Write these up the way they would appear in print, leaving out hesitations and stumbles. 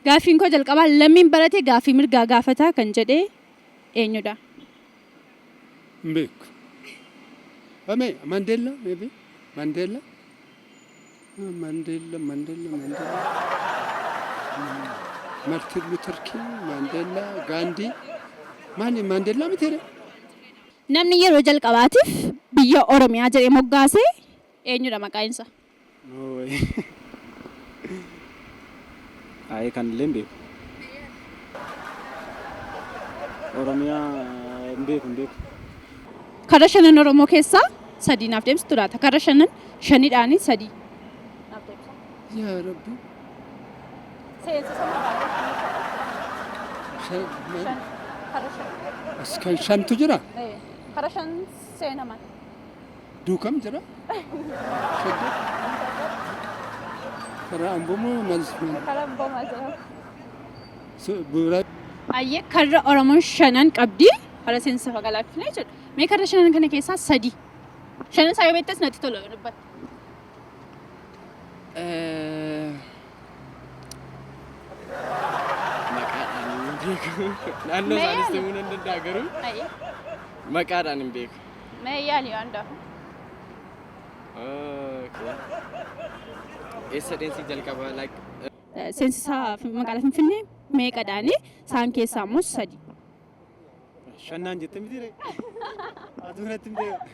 Gaafiin koo jalqabaa lammiin barate gaafii mirgaa gaafataa kan jedhee eenyudha? Mbek. Ame Mandela maybe Mandela. Mandela. Martin Luther King, Mandela, Gandhi. Mani Mandela mitere? Namni yeroo jalqabaatiif biyya Oromiyaa jedhee moggaase eenyudha maqaan isaa? No way. Ay kan lembe. Oromiyaa mbeeku. Karra shanan Oromoo keessaa sadii naaf deemsitu laata? Karra shanan shaniidhaanii sadii. Naaf deemsa. Ya Rabbi. Seensisa Shan. karra shan. Askan shantu jira? Karra shan seenaman. Duukam jira? Shadda. Karaa ambomoo maal? Karaa boomaa jira. Bu'uura. Ayyee karra Oromoon shanan qabdi. Haala seensa fagalaafne jechuudha. Mee karra shanan kana keessaa sadii. Shanan isaa yoo beektas natti tola dubbata. Naannoo isaanis ta'uu nan danda'a garuu maqaadhaan hin beeku. Mee yaali waandaa. Eessa deemsi jalqabaa like Seensisa magaalaa Finfinnee meeqadhaani? Isaan keessaa immoo sadii. shannaan jette miti ree? Ati biratti hin beeku.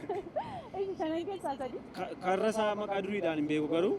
Shanan keessaa sadii. Karra isaa maqaa duriidhaan hin beeku garuu